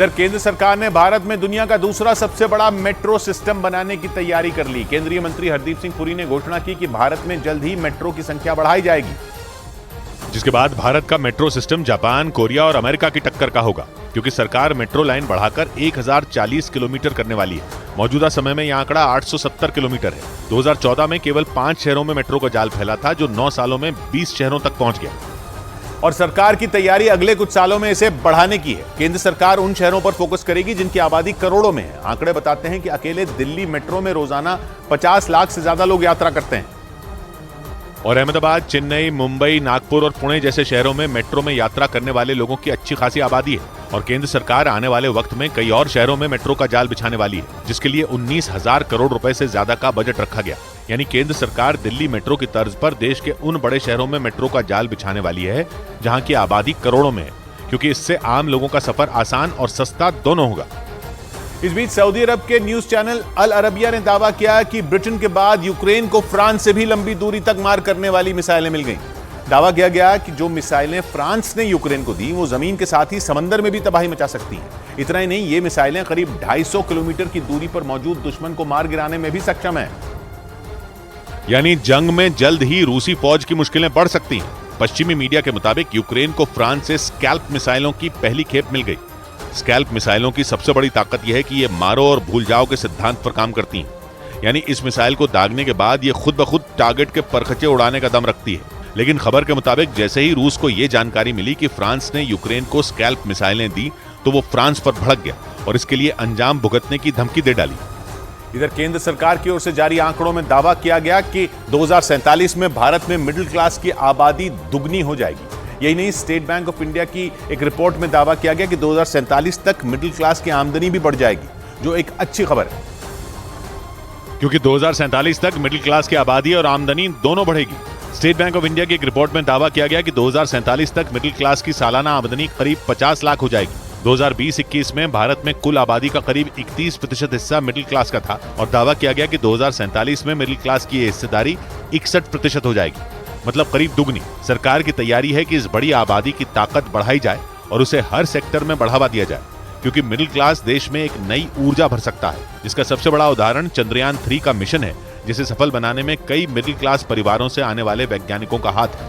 इधर केंद्र सरकार ने भारत में दुनिया का दूसरा सबसे बड़ा मेट्रो सिस्टम बनाने की तैयारी कर ली। केंद्रीय मंत्री हरदीप सिंह पुरी ने घोषणा की कि भारत में जल्द ही मेट्रो की संख्या बढ़ाई जाएगी, जिसके बाद भारत का मेट्रो सिस्टम जापान, कोरिया और अमेरिका की टक्कर का होगा, क्योंकि सरकार मेट्रो लाइन बढ़ाकर 1040 किलोमीटर करने वाली है। मौजूदा समय में यह आंकड़ा 870 किलोमीटर है। 2014 में केवल 5 शहरों में मेट्रो का जाल फैला था, जो 9 सालों में 20 शहरों तक पहुंच गया। और सरकार की तैयारी अगले कुछ सालों में इसे बढ़ाने की है। केंद्र सरकार उन शहरों पर फोकस करेगी जिनकी आबादी करोड़ों में है। आंकड़े बताते हैं कि अकेले दिल्ली मेट्रो में रोजाना 50 लाख से ज्यादा लोग यात्रा करते हैं। और अहमदाबाद, चेन्नई, मुंबई, नागपुर और पुणे जैसे शहरों में मेट्रो में यात्रा करने वाले लोगों की अच्छी खासी आबादी है। और केंद्र सरकार आने वाले वक्त में कई और शहरों में मेट्रो का जाल बिछाने वाली है, जिसके लिए 19,000 करोड़ रुपए से ज्यादा का बजट रखा गया। यानी केंद्र सरकार दिल्ली मेट्रो की तर्ज पर देश के उन बड़े शहरों में मेट्रो का जाल बिछाने वाली है जहां की आबादी करोड़ों में है, क्योंकि इससे आम लोगों का सफर आसान और सस्ता दोनों होगा। इस बीच सऊदी अरब के न्यूज चैनल अल अरबिया ने दावा किया कि ब्रिटेन के बाद यूक्रेन को फ्रांस से भी लंबी दूरी तक मार करने वाली मिसाइलें मिल गईं। दावा किया गया कि जो मिसाइलें फ्रांस ने यूक्रेन को दी, वो जमीन के साथ ही समंदर में भी तबाही मचा सकती हैं। इतना ही नहीं, ये मिसाइलें करीब 250 किलोमीटर की दूरी पर मौजूद दुश्मन को मार गिराने में भी सक्षम है। यानी जंग में जल्द ही रूसी फौज की मुश्किलें बढ़ सकती हैं। पश्चिमी मीडिया के मुताबिक यूक्रेन को फ्रांस से स्कैल्प मिसाइलों की पहली खेप मिल गई। स्कैल्प मिसाइलों की सबसे बड़ी ताकत यह है कि ये मारो और भूल जाओ के सिद्धांत पर काम करती हैं। यानी इस मिसाइल को दागने के बाद ये खुद ब खुद टारगेट के परखचे उड़ाने का दम रखती है। लेकिन खबर के मुताबिक जैसे ही रूस को यह जानकारी मिली कि फ्रांस ने यूक्रेन को स्कैल्प मिसाइलें दी, तो वो फ्रांस पर भड़क गया और इसके लिए अंजाम भुगतने की धमकी दे डाली। इधर केंद्र सरकार की ओर से जारी आंकड़ों में दावा किया गया कि 2047 में भारत में मिडिल क्लास की आबादी दुगनी हो जाएगी। यही नहीं, स्टेट बैंक ऑफ इंडिया की एक रिपोर्ट में दावा किया गया कि 2047 तक मिडिल क्लास की आमदनी भी बढ़ जाएगी, जो एक अच्छी खबर है, क्योंकि 2047 तक मिडिल क्लास की आबादी और आमदनी दोनों बढ़ेगी। स्टेट बैंक ऑफ इंडिया की एक रिपोर्ट में दावा किया गया कि 2047 तक मिडिल क्लास की सालाना आमदनी करीब 50 लाख हो जाएगी। 2020-21 में भारत में कुल आबादी का करीब 31% हिस्सा मिडिल क्लास का था और दावा किया गया कि 2047 में मिडिल क्लास की हिस्सेदारी 61% हो जाएगी, मतलब करीब दुगनी। सरकार की तैयारी है कि इस बड़ी आबादी की ताकत बढ़ाई जाए और उसे हर सेक्टर में बढ़ावा दिया जाए, क्योंकि मिडिल क्लास देश में एक नई ऊर्जा भर सकता है, जिसका सबसे बड़ा उदाहरण चंद्रयान 3 का मिशन है, जिसे सफल बनाने में कई मिडिल क्लास परिवारों से आने वाले वैज्ञानिकों का हाथ है।